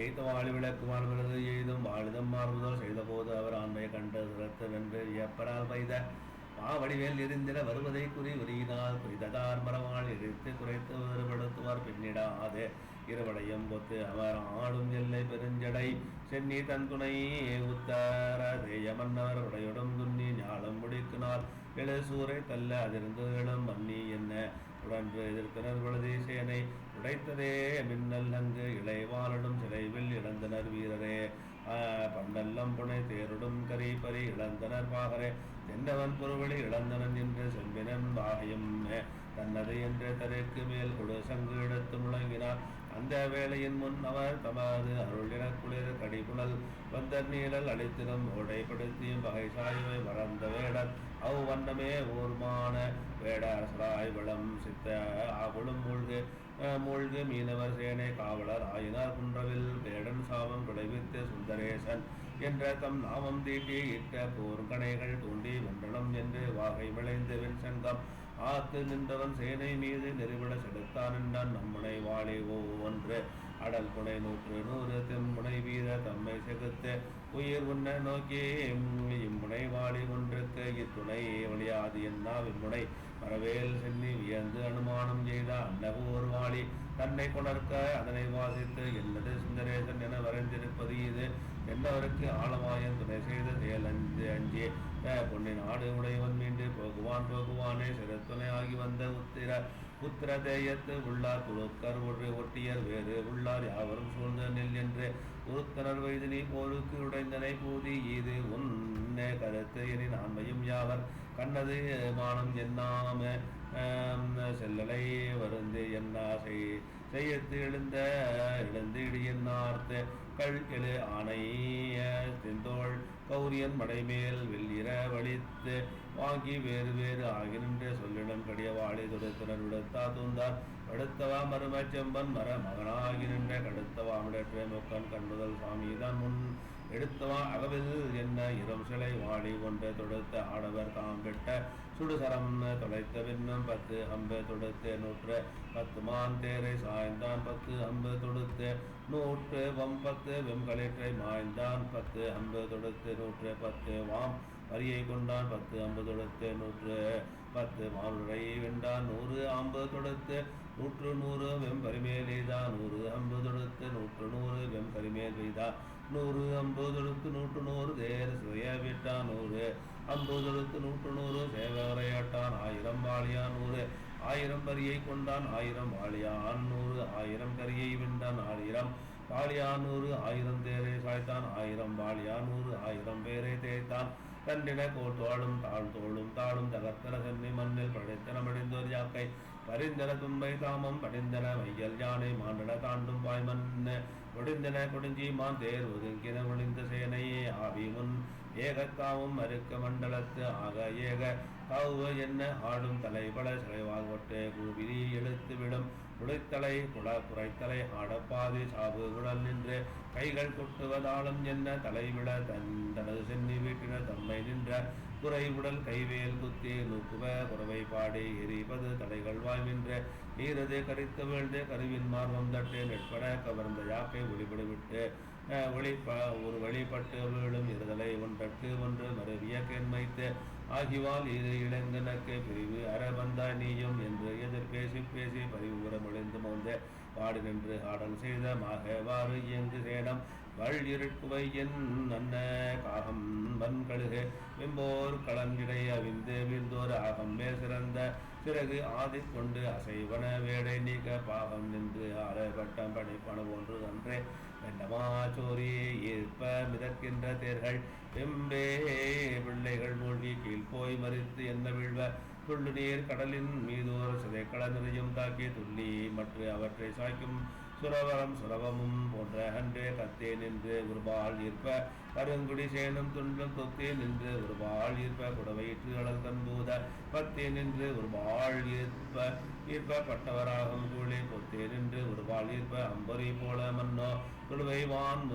எய்த வாழி விளக்கு வாழ்கிறது எய்தும் வாழிதம் மாறுதல் செய்த போது அவர் ஆண்மை கண்டு சிறத்து வென்று வியப்பரால் வைத மாவடிவேல் எரிந்திட வருவதை குறி உரியினால் குறிததார் மரவாள் எரித்து குறைத்து வேறுபடுத்துவார் பின்னிடாது இருவடையும் பொத்து அவர் ஆடும் எல்லை பெருஞ்சடை சென்னி தன் துணை உத்தர தேய மன்னர் உடையுடன் துண்ணி ஞாலம் முடிக்கினார் எழு சூரை தள்ள அதிர்ந்து எழும் மன்னி என்ன உடன்று எதிர்த்தனர் வலதி சேனை உடைத்ததே மின்னல் அங்கு இளைவாளிடும் சிலைவில் இழந்தனர் வீரரே பண்டல்லம் புனை தேருடும் கரிபறி இழந்தனர் பாகரே தென்னவன் பொருவழி இழந்தனன் என்று செம்பினன் வாகையும் தன்னது என்று தருக்கு மேல் கொடு சங்கு எடுத்து முழங்கினார் அந்த வேளையின் முன் அவர் தமது அருளின குளிர் கடிபுணல் வந்தர் நீழல் அளித்தினம் உடைப்படுத்தியும் பகை சாய்வை வளர்ந்த வேடர் அவ் வண்ணமே ஊர்மான வேடரசராய் வளம் சித்த ஆகுளும் மூழ்கு மீனவர் சேனை காவலர் ஆயினார் குன்றவில் வேடன் சாபம் விளைவித்து சுந்தரேசன் என்ற தம் நாமம் தீட்டி இட்ட போர்கணைகள் தூண்டி வென்றனம் என்று வாகை விளைந்து வெண்சங்கம் ஆத்து நின்றவன் சேனை மீது நெருவிட செலுத்தான் என்றான் நம்முனை வாழி ஒன்று அடல் புனை 100 தென்முனை வீர தம்மை செகுத்து உயிர் உண்ண நோக்கி இம்முனை வாழி ஒன்றுக்கு இத்துணை வழியாது என்ன இம்முனை மரவேல் சென்னி வியந்து அனுமானம் செய்த அன்னபோர் வாழி தன்னை கொணர்க்க அதனை வாசித்து என்னது சுந்தரேசன் என வரைந்திருப்பது இது என்னவருக்கு ஆழமாயன் துணை செய்த செயல் அஞ்சி பொன்னி நாடு உடையவன் மீண்டு போகுவானே சிறத்துணை ஆகி வந்த உத்திர தேயத்து உள்ளார் குழுக்கர் ஒட்டியர் வேறு உள்ளார் யாவரும் சூழ்ந்த நெல் என்று உருத்தனர் வைதினி போருக்கு உடைந்தனை பூதி இது உன்னே கருத்து என ஆண்மையும் யாவர் கண்ணது மானம் என்னாம செல்லலை வருந்து என்னாசை செய்யத்து எழுந்து இடியன்னார்த்து கழ்கெழு ஆணை தெந்தோள் கௌரியன் மடைமேல் வெள்ளிர வலித்து வாங்கி வேறு வேறு ஆகி நின்று சொல்லிடம் கடிய வாழி தொடுத்தனர் விடுத்தா தூந்தார் அடுத்தவா மரும செம்பன் மர மகனாகி நின்ற கடுத்தவா மிடற்ற மொக்கன் கண்ணுதல் சாமிதான் முன் எடுத்தவா அகவில் என்ன இரம் சிலை வாழி கொண்டு தொடுத்த ஆடவர் தாம் பெட்ட சுடுசரம் தொலைத்த பின்னம் 10 அம்பு தொடுத்து 110 மான் தேரை சாய்ந்தான் 10 அம்பு தொடுத்து 110 வெம்களிற்றை மாய்ந்தான் 10 அம்பு தொடுத்து 110 வாம் வரியை கொண்டான் 10 அம்பு தொடுத்து 110 மானுரை வென்றான் 100 அம்பு தொடுத்து 100 வெம்பரிமேல் எய்தான் 100 அம்பு தொடுத்து 100 வெம்பரிமேல் எய்தான் 100 அம்பு தொடுத்து 100 தேர் சிறைய விட்டான் 100 அம்பு தொடுத்து 100 சேவரையாட்டான் 1000 வாழியான் 100 1000 வரியை கொண்டான் 1000 வாழியான் 100 1000 கரியை வென்றான் 1000 வாழியான் 100 1000 தேரை சாய்த்தான் 1000 வாழியான் 100 1000 பேரை தேய்த்தான் கண்டின கோட்டோளும் தாழும் தகர்த்தன சென்னி மண்ணில் படைத்தன மடிந்தோர் யாக்கை பரிந்தன தும்பை தாமம் படிந்தன மையல் யானை மாண்டன தாண்டும் பாய்மண் ஒடிந்தன கொடுஞ்சி மான் தேர் ஒதுங்கின ஒளிந்த சேனையே ஆவி முன் ஏகத்தாவும் மறுக்க மண்டலத்து ஆக ஏக தாவுவ என்ன ஆடும் தலைபல சிலைவால் ஒட்டு கூவிரி எழுத்து விடும் உடைத்தலை குறைத்தலை ஆடப்பாதி சாவு குழல் நின்று கைகள் கொட்டுவதாலும் என்ன தலைவிட தனது சென்னி வீட்டினர் தம்மை நின்ற குறை உடல் கைவேல் குத்தி நூக்குவ குறவை பாடி எரிப்பது தடைகள் வாய்வின்ற நீரது கரித்து வீழ்ந்து கருவின் மார்பம் தட்டு நெட்பட கவர்ந்த யாக்கை ஒளிபடுவிட்டு ஒரு வழிபட்டு வீழும் இருதலை ஒன்றற்கு ஒன்று மறுவிய கேண்மைத்து ஆகிவால் இது இளைஞனுக்கு பிரிவு அறவந்தாய் நீயும் என்று எதிர் பேசி பரிவுரம் ஒளிந்து மோந்த பாடு நின்று ஆடல் செய்த மாகவாறு இயங்கு சேனம் வள் இருட்குவை என் நன்ன காகம் வன் கழுகு வெம்போர் களஞ்சிடை அவிந்து வீழ்ந்தோர் ஆகம் மேல் சிறந்த பிறகு ஆதி கொண்டு அசைவன வேடை நீக்க பாகம் நின்று ஆறப்பட்டம் பணிப்பணு ஒன்று அன்றே வெண்டமா சோரி ஈர்ப்ப மிதக்கின்ற தேர்கள் வெம்பே பிள்ளைகள் மூழ்கி கீழ் போய் மறித்து என்ன வீழ்வ துள்ளு நீர் கடலின் மீதோர் சிதைக்கள நிறையும் தாக்கி துள்ளி மற்ற அவற்றை சாய்க்கும் சுரவமும் போன்ற அன்றே கத்தே நின்று ஒருபால் ஈர்ப்ப கருங்குடி சேனும் துன்பம் தொத்தே நின்று ஒருபால் ஈர்ப்ப குடவயிற்று அழல் கண்பூத பத்தே நின்று ஒருபால் ஈர்ப்ப பட்டவராகும் கூழி பொத்தே நின்று ஒருபால் ஈர்ப்ப அம்பரி போல மன்னோ துளுவை வான்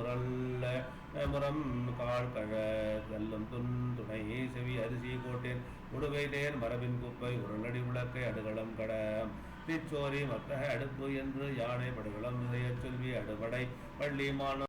முரம் கால் கழ தள்ளும் துணை செவி அரிசி கோட்டேன் உடுவை நேர் மரபின் குப்பை உருளடி விளக்கை அடுகளம் கட திச்சோரி மத்தக அடுப்பு என்று யானை படுகளம் நிறைய சொல்வி அடுபடை பள்ளி மாணவ